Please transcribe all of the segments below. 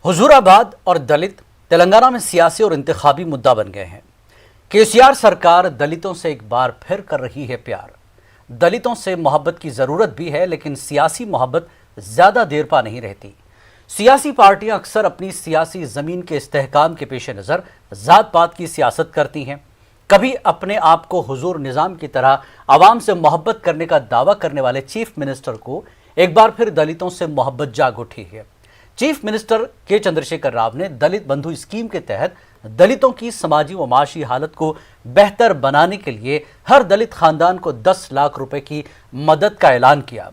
हुजूराबाद और दलित तेलंगाना में सियासी और इंतखाबी मुद्दा बन गए हैं। केसीआर सरकार दलितों से एक बार फिर कर रही है प्यार। दलितों से मोहब्बत की जरूरत भी है, लेकिन सियासी मोहब्बत ज्यादा देर पा नहीं रहती। सियासी पार्टियां अक्सर अपनी सियासी जमीन के इस्तेहकाम के पेश नज़र जात पात की सियासत करती हैं। कभी अपने आप को हुजूर निज़ाम की तरह आवाम से मोहब्बत करने का दावा करने वाले चीफ मिनिस्टर को एक बार फिर दलितों से मोहब्बत जाग उठी है। चीफ मिनिस्टर के चंद्रशेखर राव ने दलित बंधु स्कीम के तहत दलितों की समाजी व माशी हालत को बेहतर बनाने के लिए हर दलित खानदान को 10 लाख रुपए की मदद का ऐलान किया।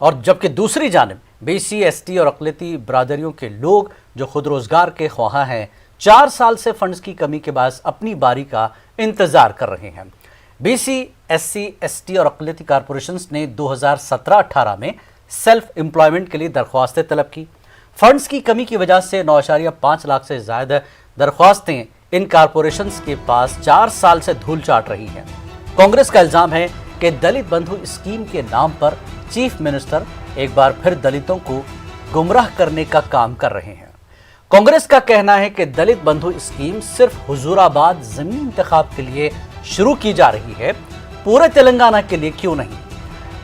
और जबकि दूसरी जानिब BC ST और अक़लियती बरादरियों के लोग जो खुद रोजगार के ख्वाह हैं, 4 साल से फंड्स की कमी के बाद अपनी बारी का इंतजार कर रहे हैं। BC SC ST और अक़लियती कारपोरेशंस ने 2017-18 में सेल्फ एम्प्लॉयमेंट के लिए दरख्वास्तें तलब की। फंड्स की कमी की वजह से 9.5 लाख से ज्यादा दरख्वास्तें इन कारपोरेशंस के पास 4 साल से धूल चाट रही हैं। कांग्रेस का इल्जाम है कि दलित बंधु स्कीम के नाम पर चीफ मिनिस्टर एक बार फिर दलितों को गुमराह करने का काम कर रहे हैं। कांग्रेस का कहना है कि दलित बंधु स्कीम सिर्फ हुजूराबाद जमीन इंतखाब के लिए शुरू की जा रही है, पूरे तेलंगाना के लिए क्यों नहीं।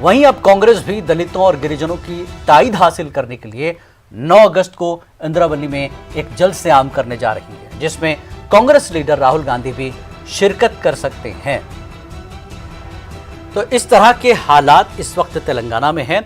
वहीं अब कांग्रेस भी दलितों और गिरिजनों की ताईद हासिल करने के लिए 9 अगस्त को इंदिरावली में एक जलसे आम करने जा रही है, जिसमें कांग्रेस लीडर राहुल गांधी भी शिरकत कर सकते हैं। तो इस तरह के हालात इस वक्त तेलंगाना में हैं,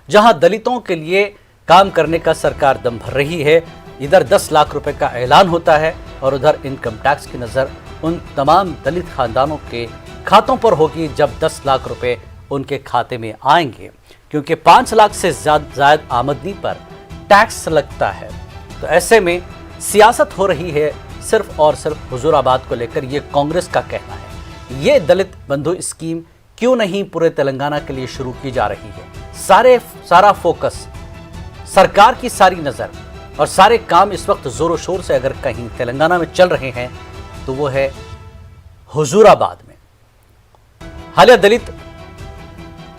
जहां दलितों के लिए काम करने का सरकार दम भर रही है। इधर 10 लाख रुपए का ऐलान होता है और उधर इनकम टैक्स की नज़र उन तमाम दलित खानदानों के खातों पर होगी जब 10 लाख रुपए उनके खाते में आएंगे, क्योंकि 5 लाख से ज्यादा आमदनी पर टैक्स लगता है। तो ऐसे में सियासत हो रही है सिर्फ और सिर्फ हुजूराबाद को लेकर, ये कांग्रेस का कहना है। ये दलित बंधु स्कीम क्यों नहीं पूरे तेलंगाना के लिए शुरू की जा रही है। सारा फोकस, सरकार की सारी नज़र और सारे काम इस वक्त जोरों शोर से अगर कहीं तेलंगाना में चल रहे हैं तो वो है हुजूराबाद में। हालिया दलित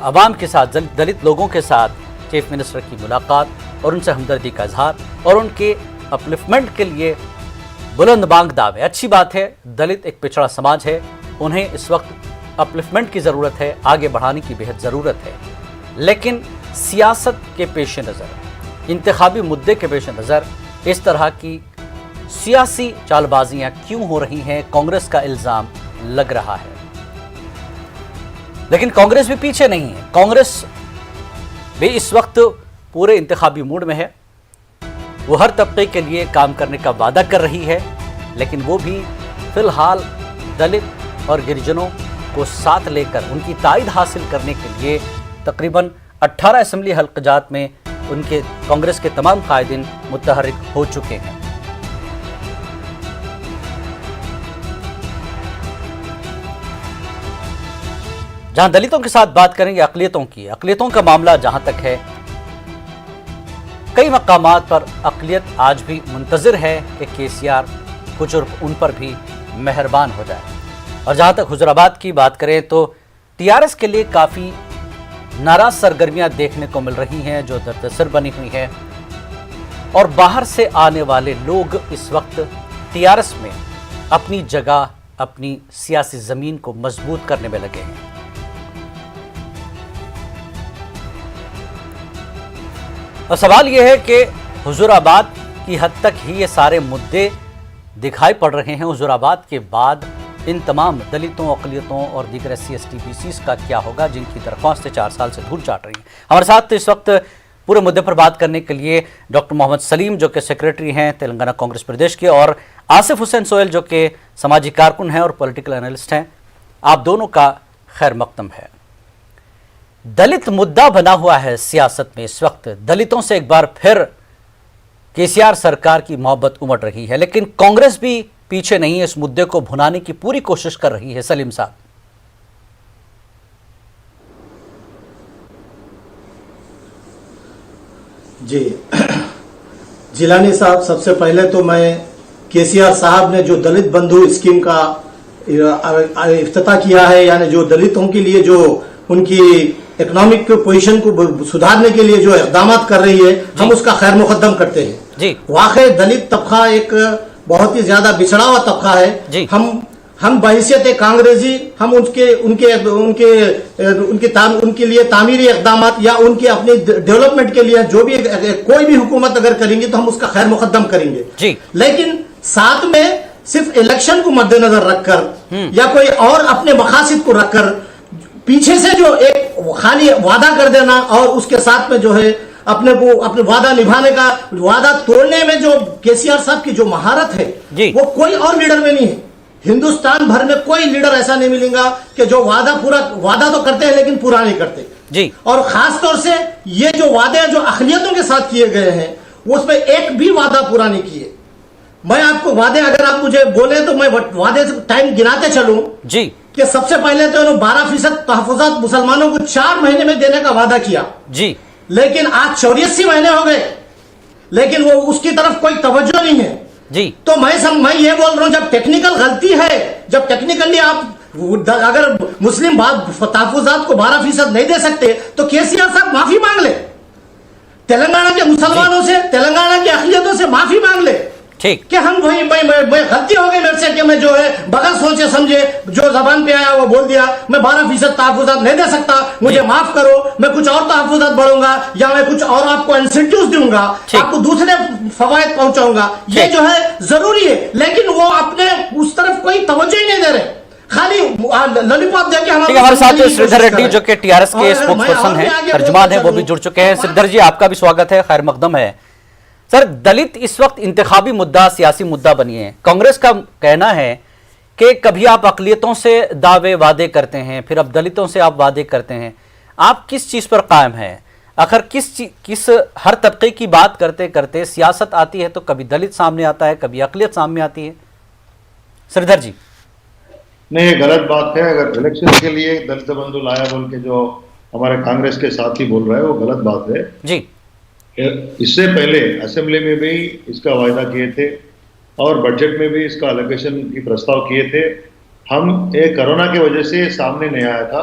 अवाम के साथ, दलित लोगों के साथ चीफ मिनिस्टर की मुलाकात और उनसे हमदर्दी का इजहार और उनके अपलिफ्टमेंट के लिए बुलंद बांग दावे। अच्छी बात है, दलित एक पिछड़ा समाज है, उन्हें इस वक्त अपलिफ्टमेंट की ज़रूरत है, आगे बढ़ाने की बेहद ज़रूरत है। लेकिन सियासत के पेश नज़र, इंतखाबी मुद्दे के पेश नज़र इस तरह की सियासी चालबाजियाँ क्यों हो रही हैं, कांग्रेस का इल्ज़ाम लग रहा है। लेकिन कांग्रेस भी पीछे नहीं है। कांग्रेस भी इस वक्त पूरे इंतखाबी मूड में है। वो हर तबके के लिए काम करने का वादा कर रही है, लेकिन वो भी फिलहाल दलित और गिरिजनों को साथ लेकर उनकी ताईद हासिल करने के लिए तकरीबन 18 असेंबली हल्क़ात में उनके कांग्रेस के तमाम कायदीन मुतहर्रिक हो चुके हैं। जहां दलितों के साथ बात करेंगे अक़लियतों का मामला जहां तक है, कई मकामात पर अक़लियत आज भी मुंतज़िर है कि केसीआर कुछ उन पर भी मेहरबान हो जाए। और जहां तक हुजूराबाद की बात करें तो TRS के लिए काफ़ी नाराज सरगर्मियां देखने को मिल रही हैं, जो दरअसल बनी हुई है। और बाहर से आने वाले लोग इस वक्त TRS में अपनी जगह, अपनी सियासी ज़मीन को मजबूत करने में लगे हैं। और सवाल यह है कि हुजूराबाद की हद तक ही ये सारे मुद्दे दिखाई पड़ रहे हैं। हुजूराबाद के बाद इन तमाम दलितों, अक़लियतों और दीगर SC ST BCs का क्या होगा, जिनकी दरख्वास्तें 4 साल से धूल चाट रही हैं। हमारे साथ इस वक्त पूरे मुद्दे पर बात करने के लिए डॉक्टर मोहम्मद सलीम, जो कि सेक्रेटरी हैं तेलंगाना कांग्रेस प्रदेश के, और आसिफ हुसैन सोहेल, जो कि समाजी कारकुन हैं और पॉलिटिकल एनालिस्ट हैं। आप दोनों का खैर मकदम है। दलित मुद्दा बना हुआ है सियासत में इस वक्त। दलितों से एक बार फिर केसीआर सरकार की मोहब्बत उमड़ रही है, लेकिन कांग्रेस भी पीछे नहीं है, इस मुद्दे को भुनाने की पूरी कोशिश कर रही है। सलीम साहब जी। जिलानी साहब, सबसे पहले तो मैं केसीआर साहब ने जो दलित बंधु स्कीम का इफ्तिताह किया है, यानी जो दलितों के लिए जो उनकी इकोनॉमिक पोजीशन को सुधारने के लिए जो इकदाम कर रही है, हम उसका खैर मुकद्दम करते हैं जी। वाकई दलित तबका एक बहुत ही ज्यादा बिछड़ा हुआ तबका है जी। हम बहैसियत कांग्रेसी हम उनके लिए तामीरी इकदाम या उनके अपने डेवलपमेंट के लिए जो भी कोई भी हुकूमत अगर करेंगे तो हम उसका खैर मुकद्दम करेंगे जी। लेकिन साथ में सिर्फ इलेक्शन को मद्देनजर रखकर या कोई और अपने मकासद को रखकर पीछे से जो एक खाली वादा कर देना और उसके साथ में जो है अपने वादा निभाने का, वादा तोड़ने में जो केसीआर साहब की जो महारत है वो कोई और लीडर में नहीं है। हिंदुस्तान भर में कोई लीडर ऐसा नहीं मिलेगा कि जो वादा तो करते हैं लेकिन पूरा नहीं करते जी। और खास तौर से ये जो वादे जो अक़लियतों के साथ किए गए हैं उसमें एक भी वादा पूरा नहीं किए। मैं आपको वादे, अगर आप मुझे बोले तो मैं वादे से टाइम गिनाते चलूं जी कि सबसे पहले तो 12% तहफ़्फ़ुज़ात मुसलमानों को 4 महीने में देने का वादा किया जी, लेकिन आज 84 महीने हो गए लेकिन वो उसकी तरफ कोई तवज्जो नहीं है जी। तो मैं ये बोल रहा हूं, जब टेक्निकल गलती है, जब टेक्निकली आप अगर मुस्लिम तहफ़्फ़ुज़ात को 12% नहीं दे सकते तो केसीआर साहब माफी मांग ले, तेलंगाना के मुसलमानों से, तेलंगाना की अक़लियतों से माफी मांग ले ठीक कि हम वही मैं गलती हो गई मेरे से कि मैं जो है बगैर सोचे समझे जो जबान पे आया वो बोल दिया, मैं 12% तहफ़्फ़ुज़ात नहीं दे सकता, मुझे माफ करो, मैं कुछ और तहफ़्फ़ुज़ात बढ़ूंगा या मैं कुछ और आपको इंसेंटिव्स दूंगा, आपको दूसरे फवायद पहुंचाऊंगा, ये जो है जरूरी है। लेकिन वो अपने उस तरफ कोई तवज्जो ही नहीं दे रहे, खाली लॉलीपॉप देके हमारे साथ श्रीधर रेड्डी जो कि टीआरएस के स्पोक्सपर्सन हैं, तर्जुमान है, वो भी जुड़ चुके हैं। श्रीधर जी, आपका भी स्वागत है, खैर मकदम है। सर, दलित इस वक्त इंतखाबी मुद्दा, सियासी मुद्दा बनी है। कांग्रेस का कहना है कि कभी आप अक़लियतों से दावे वादे करते हैं, फिर अब दलितों से आप वादे करते हैं। आप किस चीज पर कायम हैं? आखिर किस हर तबके की बात करते करते सियासत आती है तो कभी दलित सामने आता है, कभी अक़लियत सामने आती है। श्रीधर जी, नहीं, ये गलत बात है। अगर इलेक्शन के लिए दलित बंधु लाया बोल के जो हमारे कांग्रेस के साथी बोल रहे हैं वो गलत बात है जी। इससे पहले असेंबली में भी इसका वायदा किए थे और बजट में भी इसका एलोकेशन की प्रस्ताव किए थे। हम एक कोरोना की वजह से सामने नहीं आया था।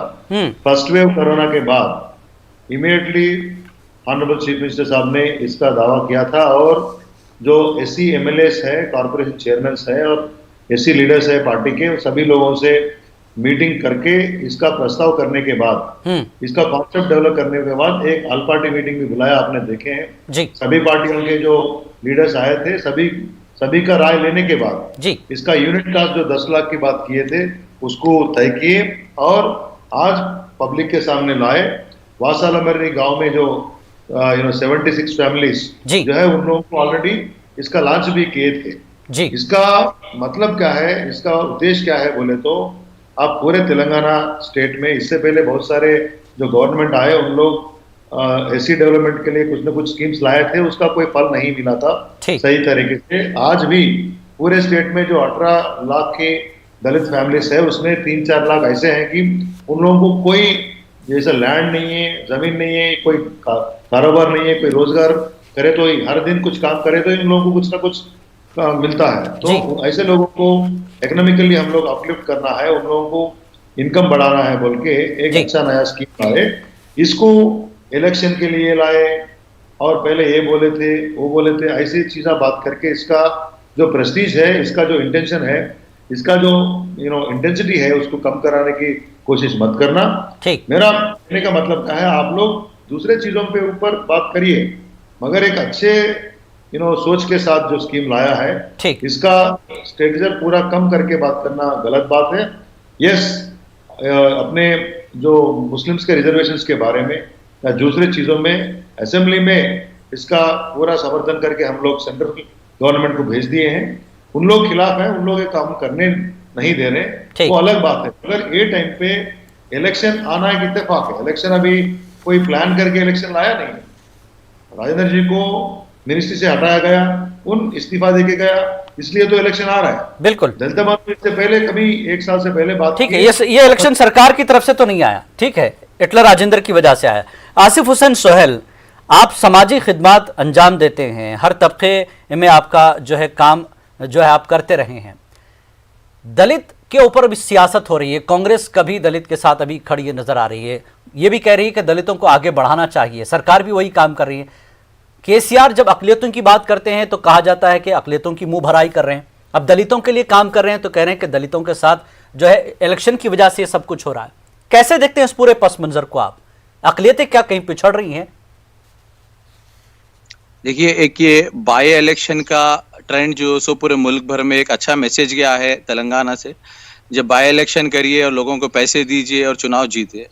फर्स्ट वेव कोरोना के बाद इमीडिएटली ऑनरेबल चीफ मिनिस्टर साहब ने इसका दावा किया था और जो एससी एमएलएस है, कॉर्पोरेशन चेयरमैन है और एससी लीडर्स है पार्टी के, सभी लोगों से मीटिंग करके इसका प्रस्ताव करने के बाद, इसका कॉन्सेप्ट डेवलप करने के बाद एक ऑल पार्टी मीटिंग भी बुलाया, आपने देखे हैं जी। सभी पार्टियों के जो लीडर्स आए थे, सभी का राय लेने के बाद जी इसका यूनिट कास्ट जो 10 लाख की बात किए थे उसको तय किए और आज पब्लिक के सामने लाए। वासालमर्री गांव में जो 76 फैमिलीज जो है उन लोगों को ऑलरेडी इसका लॉन्च भी किए थे जी। इसका मतलब क्या है, इसका उद्देश्य क्या है बोले तो आप पूरे तेलंगाना स्टेट में इससे पहले बहुत सारे जो गवर्नमेंट आए उन लोग एससी डेवलपमेंट के लिए कुछ न कुछ स्कीम्स लाए थे, उसका कोई फल नहीं मिला था सही तरीके से। आज भी पूरे स्टेट में जो 18 लाख की दलित फैमिलीज है उसमें 3-4 लाख ऐसे हैं कि उन लोगों को कोई जैसे लैंड नहीं है, जमीन नहीं है, कोई कारोबार नहीं है, कोई रोजगार करे तो हर दिन कुछ काम करे तो इन लोगों को कुछ ना कुछ मिलता है। तो ऐसे लोगों को इकोनॉमिकली हम लोग अपलिफ्ट करना है, उन लोगों को इनकम बढ़ाना है बोल के एक अच्छा नया स्कीम लाए। इसको इलेक्शन के लिए लाए और पहले ये बोले थे वो बोले थे, ऐसी चीज़ें बात करके इसका जो प्रेस्टीज है, इसका जो इंटेंशन है, इसका जो इंटेंसिटी है उसको कम कराने की कोशिश मत करना। मेरा कहने का मतलब क्या है, आप लोग दूसरे चीजों पे ऊपर बात करिए मगर एक अच्छे सोच के साथ जो स्कीम लाया है इसका स्ट्रेटजर पूरा कम करके बात करना गलत बात है। यस, अपने जो मुस्लिम्स के रिजर्वेशंस के बारे में या दूसरे चीजों में असेंबली में इसका पूरा समर्थन करके हम लोग सेंट्रल गवर्नमेंट को भेज दिए हैं। उन लोग खिलाफ हैं, उन लोग ये काम करने नहीं दे रहे, वो अलग बात है। मगर ये टाइम पे इलेक्शन आना एक इत्तेफाक है। इलेक्शन अभी कोई प्लान करके इलेक्शन लाया नहीं है। राजेंद्र जी को मिनिस्ट्री से हटाया गया, उन इस्तीफा देके गया, इसलिए तो इलेक्शन आ रहा है। बिल्कुल, दलित बंधु से पहले कभी 1 साल से पहले बात ठीक है। ये इलेक्शन सरकार की तरफ से तो नहीं आया, ठीक है, इटलर राजेंद्र की वजह से आया। आसिफ हुसैन सोहेल, आप समाजी खिदमत अंजाम देते हैं, हर तबके में आपका जो है काम जो है आप करते रहे हैं। दलित के ऊपर भी सियासत हो रही है, कांग्रेस कभी दलित के साथ अभी खड़ी नजर आ रही है, ये भी कह रही है कि दलितों को आगे बढ़ाना चाहिए, सरकार भी वही काम कर रही है। केसीआर जब अकलियतों की बात करते हैं तो कहा जाता है कि अकलियतों की मुंह भराई कर रहे हैं, अब दलितों के लिए काम कर रहे हैं तो कह रहे हैं कि दलितों के साथ जो है इलेक्शन की वजह से ये सब कुछ हो रहा है। कैसे देखते हैं इस पूरे पस मंजर को आप? अकलियतें क्या कहीं पिछड़ रही हैं? देखिए, एक ये बाय इलेक्शन का ट्रेंड जो सो पूरे मुल्क भर में एक अच्छा मैसेज गया है तेलंगाना से। जब बाय इलेक्शन करिए और लोगों को पैसे दीजिए और चुनाव जीते,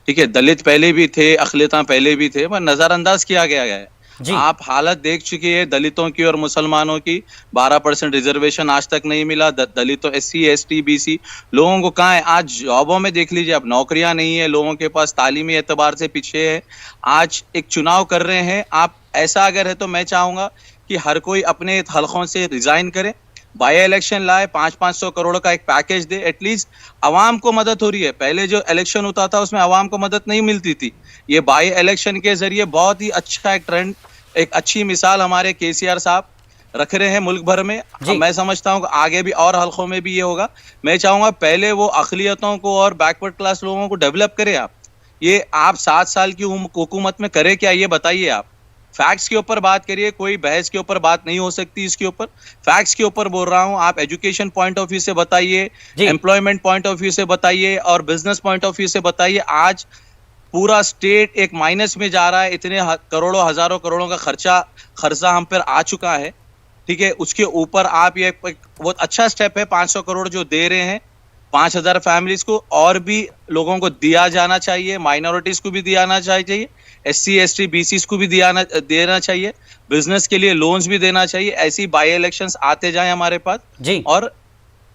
ठीक है, दलित पहले भी थे, अकलियतां पहले भी थे, पर नजरअंदाज किया गया है। आप हालत देख चुके हैं दलितों की और मुसलमानों की। 12% रिजर्वेशन आज तक नहीं मिला। दलितों, SC ST BC लोगों को कहाँ है? आज जॉबों में देख लीजिए, अब नौकरियां नहीं है, लोगों के पास तालीमी एतबार से पीछे है। आज एक चुनाव कर रहे हैं आप, ऐसा अगर है तो मैं चाहूंगा कि हर कोई अपने हलकों से रिजाइन करे, बाय इलेक्शन लाए, 500-500 करोड़ का एक पैकेज दे, एटलीस्ट अवाम को मदद हो रही है। पहले जो इलेक्शन होता था उसमें अवाम को मदद नहीं मिलती थी। ये बाय इलेक्शन के जरिए बहुत ही अच्छा एक ट्रेंड, एक अच्छी मिसाल हमारे केसीआर साहब रख रहे हैं मुल्क भर में। मैं समझता हूँ कि आगे भी और हलकों में भी ये होगा। मैं चाहूंगा पहले वो अकलियतों को और बैकवर्ड क्लास लोगों को डेवलप करें। आप 7 साल की हुकूमत में करे क्या, ये बताइए। आप फैक्ट्स के ऊपर बात करिए, कोई बहस के ऊपर बात नहीं हो सकती इसके ऊपर। फैक्ट्स के ऊपर बोल रहा हूं। आप एजुकेशन पॉइंट ऑफ व्यू से बताइए, एम्प्लॉयमेंट पॉइंट ऑफ व्यू से बताइए और बिजनेस पॉइंट ऑफ व्यू से बताइए। आज पूरा स्टेट एक माइनस में जा रहा है, इतने करोड़ों हजारों करोड़ों का खर्चा हम पर आ चुका है, ठीक है। उसके ऊपर आप ये बहुत अच्छा स्टेप है, 500 करोड़ जो दे रहे हैं 5000 फैमिलीज को, और भी लोगों को दिया जाना चाहिए, माइनॉरिटीज को भी दिया चाहिए, SC ST BC को भी देना चाहिए, बिजनेस के लिए लोन्स भी देना चाहिए। ऐसी बाय इलेक्शंस आते जाएं हमारे पास जी, और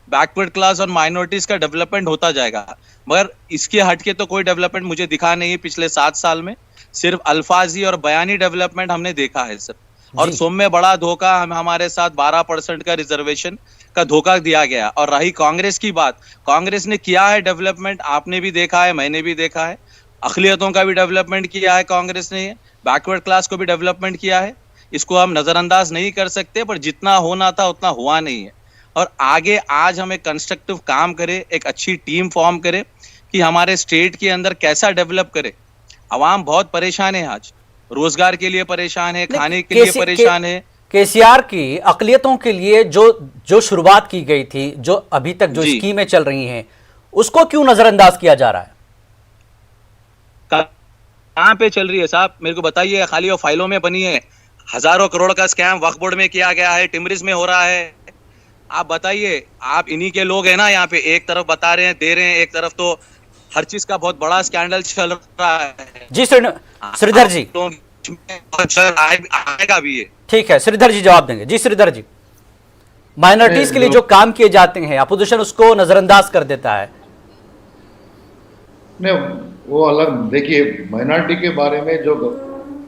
बैकवर्ड क्लास और माइनॉरिटीज का डेवलपमेंट होता जाएगा। मगर इसके हटके तो कोई डेवलपमेंट मुझे दिखा नहीं है पिछले 7 साल में। सिर्फ अल्फाजी और बयानी डेवलपमेंट हमने देखा है सर। और सौम्य बड़ा धोखा हमारे साथ 12% का रिजर्वेशन का धोखा दिया गया। और रही कांग्रेस की बात, कांग्रेस ने किया है डेवलपमेंट, आपने भी देखा है, मैंने भी देखा है। अकलियतों का भी डेवलपमेंट किया है कांग्रेस ने, बैकवर्ड क्लास को भी डेवलपमेंट किया है। इसको हम नजरअंदाज नहीं कर सकते, पर जितना होना था उतना हुआ नहीं है। और आगे आज हम एक कंस्ट्रक्टिव काम करें, एक अच्छी टीम फॉर्म करें कि हमारे स्टेट के अंदर कैसा डेवलप करे। अवाम बहुत परेशान है, आज रोजगार के लिए परेशान है, खाने के लिए परेशान है। केसीआर की अकलियतों के लिए जो शुरुआत की गई थी, जो अभी तक जो स्कीमें चल रही हैं, उसको क्यों नजरअंदाज किया जा रहा है? कहां पे चल रही है साहब, मेरे को बताइए। खाली वो फाइलों में बनी है। हजारों करोड़ का स्कैम वक्फ बोर्ड में किया गया है, टिमरिस में हो रहा है। आप बताइए, आप इन्हीं के लोग हैं ना यहाँ पे। एक तरफ बता रहे हैं, दे रहे हैं, एक तरफ तो हर चीज का बहुत बड़ा स्कैंडल चल रहा है। जी श्रीधर जी, आएगा भी ये। ठीक है, श्रीधर जी जवाब देंगे। जी श्रीधर जी, माइनॉरिटीज के लिए जो काम किए जाते हैं अपोजिशन उसको नजरअंदाज कर देता है। नहीं, वो अलग। देखिए, माइनॉरिटी के बारे में जो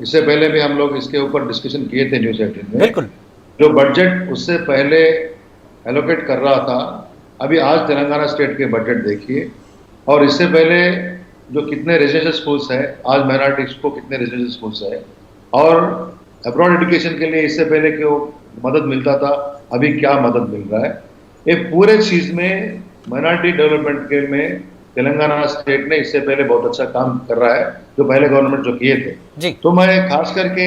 इससे पहले भी हम लोग इसके ऊपर डिस्कशन किए थे न्यूज़ 18 में। बिल्कुल। जो बजट उससे पहले एलोकेट कर रहा था, अभी आज तेलंगाना स्टेट के बजट देखिए, और इससे पहले जो कितने रेजिडेंशियल स्कूल्स है, आज माइनॉरिटीज को कितने रेजिडेंशियल स्कूल्स है, और अब्रॉड एजुकेशन के लिए इससे पहले क्यों मदद मिलता था, अभी क्या मदद मिल रहा है। ये पूरे चीज में माइनॉरिटी डेवलपमेंट के में तेलंगाना स्टेट ने इससे पहले बहुत अच्छा काम कर रहा है, जो पहले गवर्नमेंट जो किए थे जी। तो मैं खास करके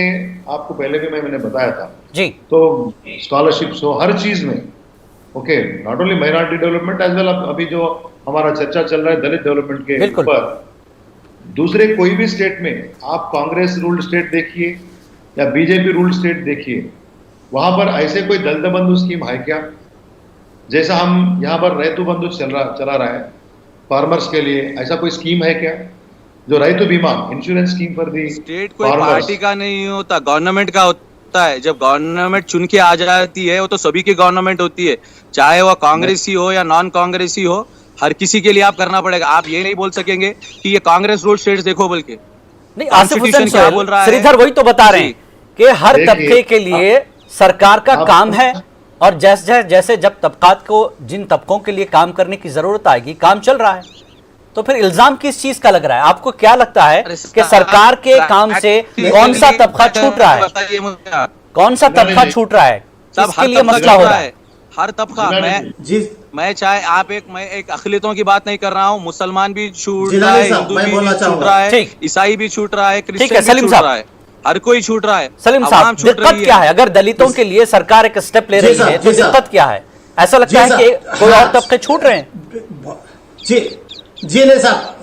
आपको पहले भी मैंने बताया था जी, तो स्कॉलरशिप्स हो, हर चीज में okay, not only minority development as well. अभी जो हमारा चर्चा चल रहा है दलित डेवलपमेंट के ऊपर, दूसरे कोई भी स्टेट में आप कांग्रेस रूल्ड स्टेट देखिए या बीजेपी रूल्ड स्टेट देखिए, वहां पर ऐसे कोई दलित बंधु स्कीम है क्या? जैसा हम यहाँ पर रैतु बंधु चला रहा है फार्मर्स के लिए, ऐसा कोई स्कीम है क्या? जो रैतु बीमा इंश्योरेंस स्कीम पर दी। स्टेट कोई पार्टी का नहीं होता, गवर्नमेंट का होता है। जब गवर्नमेंट चुन के आ जाती है, वो तो सभी की गवर्नमेंट होती है, चाहे वह कांग्रेसी हो या नॉन कांग्रेसी हो, हर किसी के लिए आप करना पड़ेगा। आप ये नहीं बोल सकेंगे कि ये कांग्रेस रूल स्टेट्स देखो, बल्कि नहीं। आसिफ हुसैन क्या बोल रहा है? श्रीधर वही तो बता रहे हैं कि हर तबके के लिए सरकार का काम है, और जैसे जब तबकात को, जिन तबकों के लिए काम करने की जरूरत आएगी, काम चल रहा है। तो फिर इल्जाम किस चीज का लग रहा है? आपको क्या लगता है कि सरकार के काम से कौन सा तबका छूट रहा है? कौन सा तबका छूट रहा है? इसके लिए मसला हो रहा है। हर तबका, मैं चाहे आप मैं एक अक़लियतों की बात नहीं कर रहा हूँ, मुसलमान भी छूट रहा है, हिंदू भी छूट रहा है, ईसाई भी छूट रहा है, क्रिश्चियन भी छूट रहा है, हर कोई छूट रहा है। सलीम साहब, दिक्कत क्या है अगर दलितों के लिए सरकार एक स्टेप ले रही है तो दिक्कत क्या है? ऐसा लगता है कि कोई और तबके छूट रहे हैं? जी नहीं साहब,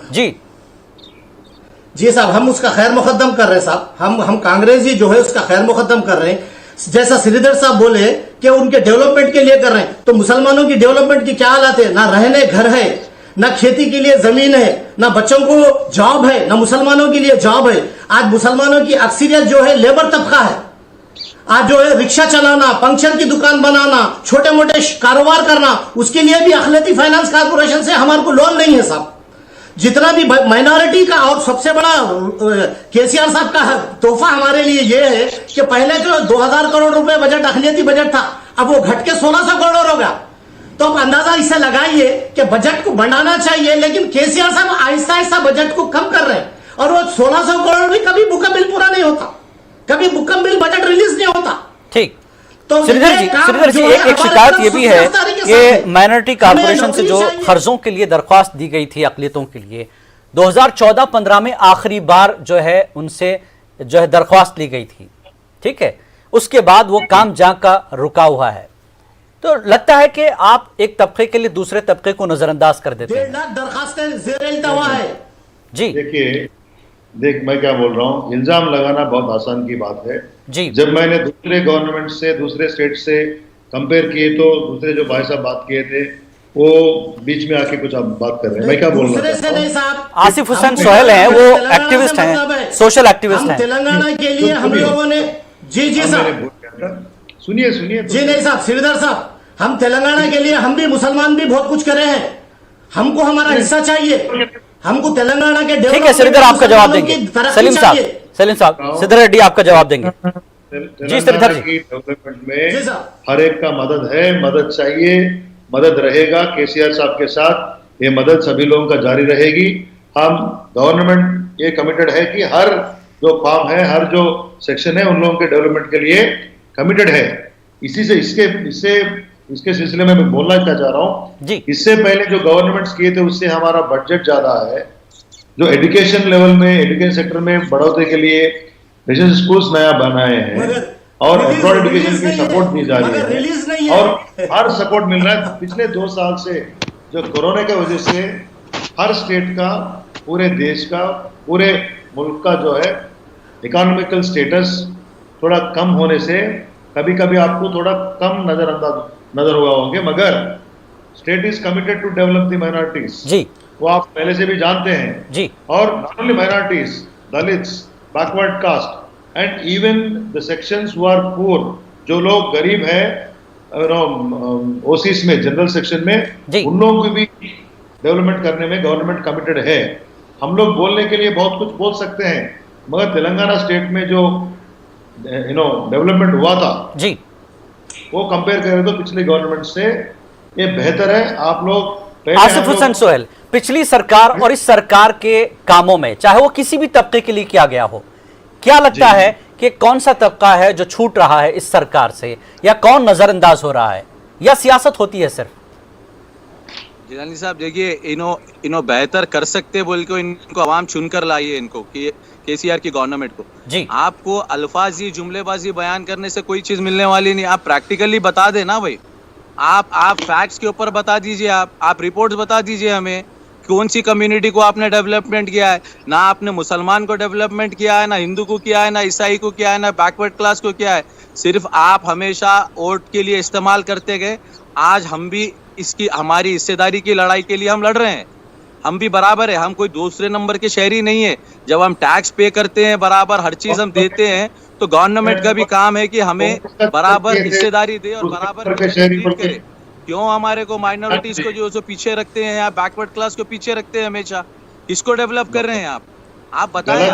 जी साहब, हम उसका खैर मुकद्दम कर रहे हैं साहब, हम कांग्रेसी जो है उसका खैर मुकद्दम कर रहे हैं। जैसा श्रीधर साहब बोले कि उनके डेवलपमेंट के लिए कर रहे हैं, तो मुसलमानों की डेवलपमेंट की क्या हालत है? ना रहने घर है, ना खेती के लिए जमीन है, ना बच्चों को जॉब है, ना मुसलमानों के लिए जॉब है। आज मुसलमानों की अक्सरियत जो है लेबर तबका है। आज जो है रिक्शा चलाना, पंक्चर की दुकान बनाना, छोटे मोटे कारोबार करना, उसके लिए भी अखिलती फाइनेंस कारपोरेशन से हमारे को लोन नहीं है साहब। जितना भी माइनॉरिटी का, और सबसे बड़ा केसीआर साहब का तोहफा हमारे लिए यह है कि पहले जो 2000 करोड़ रुपए बजट अखिलती बजट था, अब वो घट के 1600 करोड़ हो गया। तो अब अंदाजा इससे लगाइए कि बजट को बढ़ाना चाहिए, लेकिन केसीआर साहब आहिस्ता आहिस्ता बजट को कम कर रहे हैं, और वो 1600 करोड़ भी कभी मुकम्मल पूरा नहीं होता, कभी मुकम्मल बजट रिलीज नहीं होता। ठीक, श्रीधर जी एक शिकायत ये भी है कि माइनॉरिटी कारपोरेशन से जो कर्जों के लिए दरख्वास्त दी गई थी अक़लियतों के लिए 2014-15 में आखिरी बार जो है उनसे जो है दरख्वास्त ली गई थी, ठीक है, उसके बाद वो काम जहां का रुका हुआ है। तो लगता है कि आप एक तबके के लिए दूसरे तबके को नजरअंदाज कर देते हैं। 1.5 लाख दरखास्तें ज़ेर-ए-इल्तवा है। जी देखिए, मैं क्या बोल रहा हूँ, इल्जाम लगाना बहुत आसान की बात है जी। जब मैंने दूसरे गवर्नमेंट से, दूसरे स्टेट से कंपेयर किए, तो दूसरे जो भाई साहब बात किए थे वो बीच में आके कुछ आप बात कर रहे हैं। मैं क्या बोल रहा हूँ, आसिफ हुसैन सोहेल हैं, वो एक्टिविस्ट हैं, सोशल एक्टिविस्ट हैं। तेलंगाना के लिए हम लोगों ने जी साहब, सुनिए जी नहीं साहब, श्रीधर साहब, हम तेलंगाना के लिए, हम भी मुसलमान भी बहुत कुछ करे हैं, हमको हमारा हिस्सा चाहिए, हमको तेलंगाना के। ठीक है श्रीधर, आपका जवाब देंगे। सलीम साहब, श्रीधर रेड्डी आपका जवाब देंगे। जी श्रीधर जी, डेवलपमेंट में हर एक का मदद है, मदद चाहिए, मदद रहेगा। केसीआर साहब के साथ ये मदद सभी लोगों का जारी रहेगी। हम गवर्नमेंट ये कमिटेड है कि हर जो फार्म है, हर जो सेक्शन है, उन लोगों के डेवलपमेंट के लिए कमिटेड है। इसी से इसके सिलसिले में मैं बोलना क्या चाह रहा हूँ जी, इससे पहले जो गवर्नमेंट्स किए थे उससे हमारा बजट ज्यादा है। जो एजुकेशन लेवल में, एजुकेशन सेक्टर में बढ़ोतरी के लिए रेजिडेंशियल स्कूल्स नया बनाए हैं और अब्रॉड एजुकेशन की सपोर्ट दी जा रही है, और हर सपोर्ट मिल रहा है। पिछले 2 साल से जो कोरोना की वजह से हर स्टेट का, पूरे देश का, पूरे मुल्क का जो है इकोनॉमिकल स्टेटस थोड़ा कम होने से कभी कभी आपको थोड़ा कम नजर हुआ होंगे, मगर state is committed to develop the minorities जी, वो आप पहले से भी जानते हैं जी। और not only minorities, dalits, backward caste and even the sections who are poor, जो लोग गरीब हैं ओसीस में, जनरल सेक्शन में, उन लोगों को भी डेवलपमेंट करने में गवर्नमेंट कमिटेड है। हम लोग बोलने के लिए बहुत कुछ बोल सकते हैं, मगर तेलंगाना स्टेट में जो डेवलपमेंट हुआ था जी, वो कंपेयर करें तो पिछली गवर्नमेंट से ये बेहतर है। आप लोग आसिफ हुसैन सोहेल, पिछली सरकार और इस सरकार के कामों में, चाहे वो किसी भी तबके के लिए किया गया हो, क्या लगता है कि कौन सा तबका है जो छूट रहा है इस सरकार से, या कौन नजरअंदाज हो रहा है, या सियासत होती है सिर्फ? जिलानी साहब देखिए, इन्हों बेहतर कर सकते बोल के इनको आवाम चुनकर लाइए, इनको केसीआर की गवर्नमेंट को जी। आपको अल्फाजी जुमलेबाजी बयान करने से कोई चीज मिलने वाली नहीं, आप प्रैक्टिकली बता देना भाई, आप फैक्ट्स के ऊपर बता दीजिए, आप रिपोर्ट्स बता दीजिए हमें, कौन सी कम्युनिटी को आपने डेवलपमेंट किया है। ना आपने मुसलमान को डेवलपमेंट किया है, ना हिंदू को किया है, ना ईसाई को किया है, ना बैकवर्ड क्लास को किया है, सिर्फ आप हमेशा वोट के लिए इस्तेमाल करते गए। आज हम भी हमारी हिस्सेदारी की लड़ाई के लिए हम लड़ रहे हैं, हम भी बराबर है, हम कोई दूसरे नंबर के शहरी नहीं है। जब हम टैक्स पे करते हैं बराबर, हर चीज हम देते हैं, तो गवर्नमेंट का भी काम है कि हमें बराबर हिस्सेदारी दे और बराबर करे। क्यों हमारे को माइनॉरिटीज को जो पीछे रखते हैं, या बैकवर्ड क्लास को पीछे रखते हैं हमेशा? किसको डेवलप कर रहे हैं आप बताएं।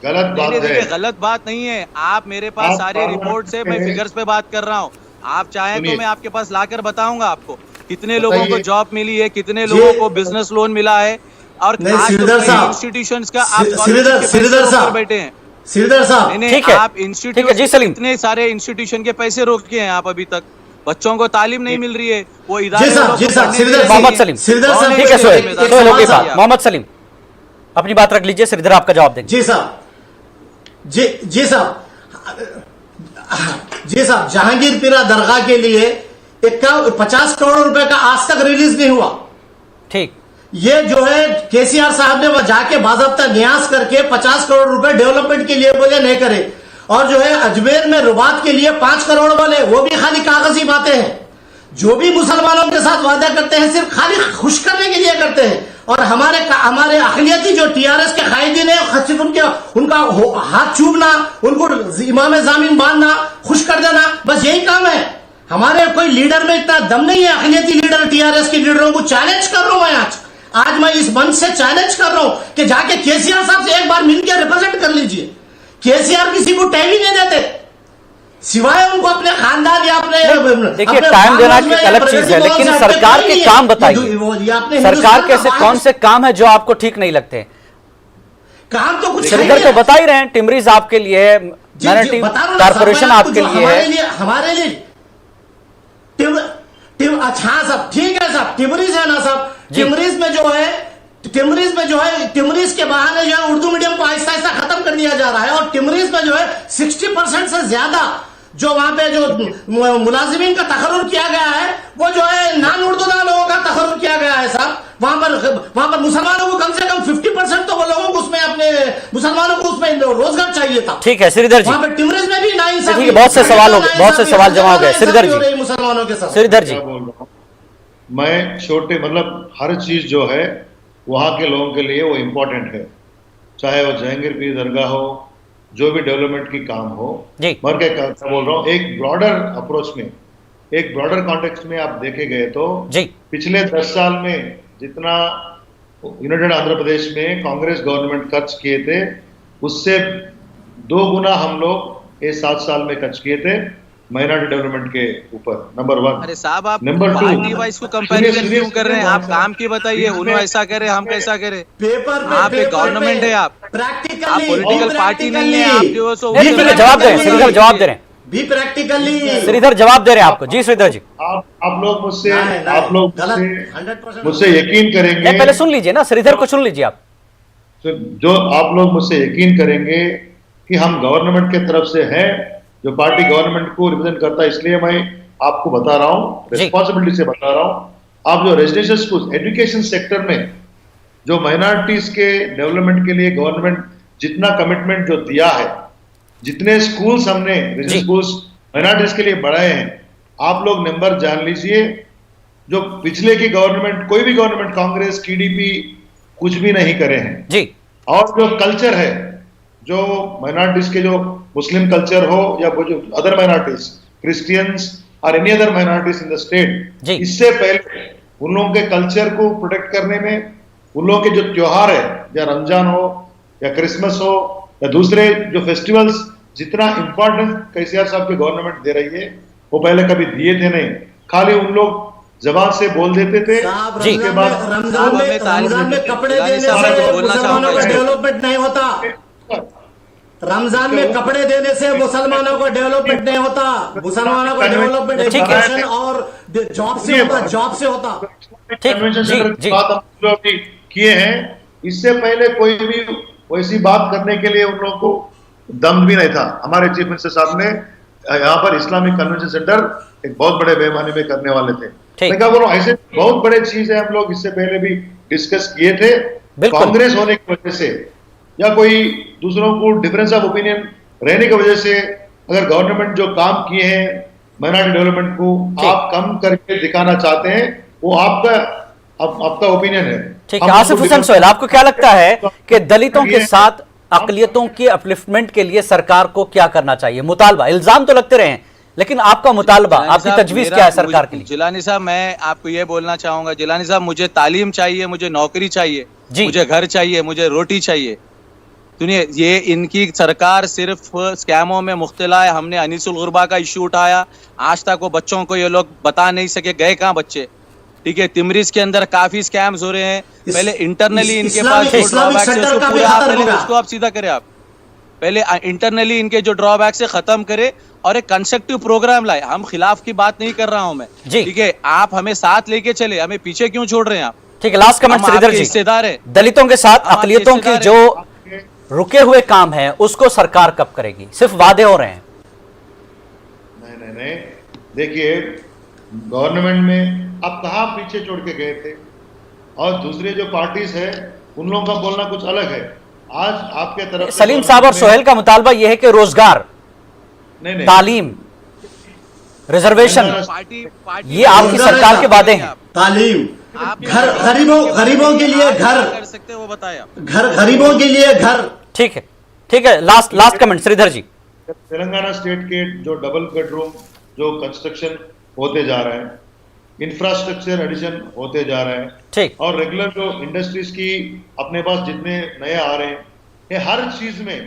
गलत बात नहीं है, आप मेरे पास सारे रिपोर्ट है, मैं फिगर्स पे बात कर रहा हूँ। आप चाहें तो मैं आपके पास लाकर बताऊंगा आपको कितने लोगों को जॉब मिली है, कितने लोगों को बिजनेस लोन मिला है, और इंस्टीट्यूशंस का आप बैठे हैं। श्रीधर साहब, आप इंस्टीट्यूट, इतने सारे इंस्टीट्यूशन के पैसे रोके हैं आप अभी तक, बच्चों को तालीम नहीं मिल रही है, वो जी इदारे साहब, जी साहब, मोहम्मद सलीम, ठीक है सोहेल होगी बात। मोहम्मद सलीम अपनी बात रख लीजिए, श्रीधर आपका जवाब देंगे। जी साहब, जी साहब, जी साहब, जहांगीर पीरा दरगाह के लिए 50 करोड़ रुपए का आज तक रिलीज नहीं हुआ। ठीक, ये जो है केसीआर साहब ने वह जाके बाज़ाब्ता न्यास करके 50 करोड़ रुपए डेवलपमेंट के लिए बोले नहीं करे, और जो है अजमेर में रुबात के लिए 5 करोड़ बोले, वो भी खाली कागजी बातें हैं। जो भी मुसलमानों के साथ वादा करते हैं सिर्फ खाली खुश करने के लिए करते हैं, और हमारे अखिलियती जो टीआरएस के कायदीन है उनका हाथ चूमना, उनको इमाम जामीन बांधना, खुश कर देना, बस यही काम है। हमारे कोई लीडर में इतना दम नहीं है। अखिलियती लीडर टीआरएस के लीडरों को चैलेंज कर रहा हूं आज मैं इस मंच से चैलेंज कर रहा हूं कि जाके केसीआर साहब से एक बार मिलकर रिप्रेजेंट कर लीजिए। केसीआर किसी को टाइम ही नहीं देते, सिवाय उनको अपने खानदान या अपने देखिए टाइम देना की अलग चीज है, लेकिन सरकार के काम बताइए, सरकार के ऐसे कौन से काम है जो आपको ठीक नहीं लगते? काम तो कुछ श्रीधर तो बता ही रहे हैं, टिमरीज आपके लिए है, माइनॉरिटी कॉर्पोरेशन आपके लिए है, हमारे लिए अच्छा साहब, ठीक है साहब, टिमरीज है ना साहब, टिमरीज में जो है टिमरीज के बहाने जो है उर्दू मीडियम को आहिस्ता आहिस्ता खत्म कर दिया जा रहा है, और टिमरीज में जो है 60% से ज्यादा जो वहां पे जो मुलाजिमीन का तकर्रुर किया गया है वो जो है नॉन उर्दूदार लोगों का तकर्रुर किया गया है साहब। वहां पर मुसलमानों को कम से कम 50% तो वो लोगों को उसमें अपने मुसलमानों को उसमें रोजगार चाहिए था। ठीक है श्रीधर जी, वहां पर टिमरीज में भी नाइंसाफी, ठीक है, बहुत से सवाल हो गए, बहुत से सवाल जमा हो गए। श्रीधर जी, मुसलमानों के साथ श्रीधर जी, मैं छोटे मतलब हर चीज जो है वहां के लोगों के लिए वो इम्पोर्टेंट है, चाहे वो जहांगीर पीर दरगाह हो, जो भी डेवलपमेंट की काम हो। मर के क्या बोल रहा हूँ, एक ब्रॉडर अप्रोच में, एक ब्रॉडर कॉन्टेक्स्ट में आप देखे गए तो पिछले 10 साल में जितना यूनाइटेड आंध्र प्रदेश में कांग्रेस गवर्नमेंट खर्च किए थे उससे 2 गुना हम लोग ये 7 साल में खर्च किए थे माइनॉरिटी डेवलपमेंट के ऊपर। नंबर 1। अरे साहब आप नंबर 2 पार्टी वाइज को कंपैरिजन क्यों कर रहे हैं? आप काम की बताइए, उन्होंने ऐसा करे हम कैसा करे? आप एक गवर्नमेंट है, आप पॉलिटिकल पार्टी नहीं है, आप जो जवाब दे रहे हैं श्रीधर, जवाब दे रहे हैं भी प्रैक्टिकली, श्रीधर जवाब दे रहे हैं आपको। जी श्रीधर जी, आप लोग मुझसे यकीन करेंगे, पहले सुन लीजिए ना, श्रीधर को सुन लीजिए आप। जो आप लोग मुझसे यकीन करेंगे कि हम गवर्नमेंट के तरफ से हैं, जो पार्टी गवर्नमेंट को रिप्रेजेंट करता है, इसलिए मैं आपको बता रहा हूँ, रिस्पॉन्सिबिलिटी से बता रहा हूँ। आप जो रेजिडेंशियल स्कूल एजुकेशन सेक्टर में जो माइनॉरिटीज के डेवलपमेंट के लिए गवर्नमेंट जितना कमिटमेंट जो दिया है, जितने स्कूल्स हमने रेजिडेंशियल स्कूल्स माइनॉरिटीज के लिए बढ़ाए हैं, आप लोग नंबर जान लीजिए। जो पिछले की गवर्नमेंट, कोई भी गवर्नमेंट, कांग्रेस, टीडीपी कुछ भी नहीं करे हैं जी। और जो कल्चर है, जो माइनॉरिटीज के, जो मुस्लिम कल्चर हो या वो जो अदर माइनॉरिटीज, क्रिश्चियंस और any other minorities in the state, इससे पहले उन लोगों के कल्चर को प्रोटेक्ट करने में, उन लोगों के जो त्योहार है, या रमजान हो या क्रिसमस हो या दूसरे जो फेस्टिवल्स, जितना इंपॉर्टेंस केसीआर साहब की गवर्नमेंट दे रही है वो पहले कभी दिए थे नहीं, खाली उन लोग जबान से बोल देते थे। उसके बाद रमजान में कपड़े देने से मुसलमानों का डेवलपमेंट नहीं होता। रमजान में कपड़े देने से मुसलमानों को डेवलपमेंट नहीं होता। मुसलमानों का डेवलपमेंट एजुकेशन और जॉब से होता, जॉब से होता। बात किए हैं, इससे पहले कोई भी वैसी बात करने के लिए उन लोगों को दम भी नहीं था। हमारे चीफ मिनिस्टर साहब ने यहाँ पर इस्लामिक कन्वेंशन सेंटर एक बहुत बड़े पैमाने में करने वाले थे। मैं क्या बोलूं, ऐसे बहुत बड़े चीज है, हम लोग इससे पहले भी डिस्कस किए थे। कांग्रेस होने की वजह से या कोई दूसरों को डिफरेंस ऑफ ओपिनियन रहने की वजह से अगर गवर्नमेंट जो काम किए हैं माइनॉरिटी डेवलपमेंट को आप कम करके दिखाना चाहते हैं, वो आपका ओपिनियन है। ठीक है, आसिफ हुसैन सोहेल, आपको क्या लगता है कि दलितों के साथ अकलियतों के अपलिफ्टमेंट के लिए सरकार को क्या करना चाहिए? मुतालबा, इल्जाम तो लगते रहे, लेकिन आपका मुतालबा, आपकी तजवीज क्या है सरकार के लिए? जिलानी साहब, मैं आपको ये बोलना चाहूंगा, जिलानी साहब, मुझे तालीम चाहिए, मुझे नौकरी चाहिए, मुझे घर चाहिए, मुझे रोटी चाहिए। सुनिए, ये इनकी सरकार सिर्फ स्कैमों में मुख्तला है। हमने अनीसुल गुरबा का इशू उठाया, आज तक वो बच्चों को ये लोग बता नहीं सके गए कहाँ बच्चे। ठीक है, तिमरीज के अंदर काफी स्कैम्स हो रहे हैं। पहले इंटरनली इनके पास उसको आप सीधा करें। आप पहले इंटरनली इनके जो ड्रॉबैक्स है खत्म करे और एक कंस्ट्रक्टिव प्रोग्राम लाए। हम खिलाफ की बात नहीं कर रहा हूं मैं, ठीक है, आप हमें साथ लेके चले, हमें पीछे क्यों छोड़ रहे हैं आप? ठीक है, लास्ट कमेंट श्रीधर जी। हिस्सेदार है दलितों के साथ अकलियतों के जो रुके हुए काम है उसको सरकार कब करेगी? सिर्फ वादे हो रहे हैं। नहीं, देखिए गवर्नमेंट में आप कहाँ पीछे छोड़ के गए थे, और दूसरे जो पार्टीज है उन लोगों का बोलना कुछ अलग है। आज आपके तरफ सलीम साहब और सोहेल का मुतालबा यह है कि रोजगार, नहीं, तालीम, रिजर्वेशन, ये आपकी सरकार के वादे हैं। तालीम, घर, गरीबों के लिए घर कर सकते हैं, वो बताएं आप। घर, गरीबों के लिए घर। ठीक है, लास्ट कमेंट श्रीधर जी। तेलंगाना स्टेट के जो डबल बेडरूम जो कंस्ट्रक्शन होते जा रहे हैं, इंफ्रास्ट्रक्चर एडिशन होते जा रहे हैं, ठीक, और रेगुलर जो इंडस्ट्रीज की अपने पास जितने नए आ रहे हैं, ये हर चीज में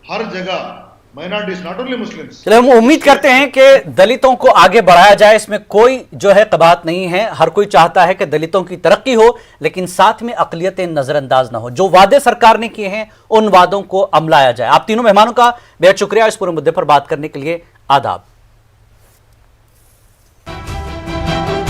हर जगह माइनॉरिटीज, नॉट ओनली मुस्लिम्स। चलो हम उम्मीद करते हैं कि दलितों को आगे बढ़ाया जाए, इसमें कोई जो है कबात नहीं है। हर कोई चाहता है कि दलितों की तरक्की हो, लेकिन साथ में अकलियतें नजरअंदाज ना हो। जो वादे सरकार ने किए हैं उन वादों को अमलाया जाए। आप तीनों मेहमानों का बेहद शुक्रिया इस पूरे मुद्दे पर बात करने के लिए। आदाब।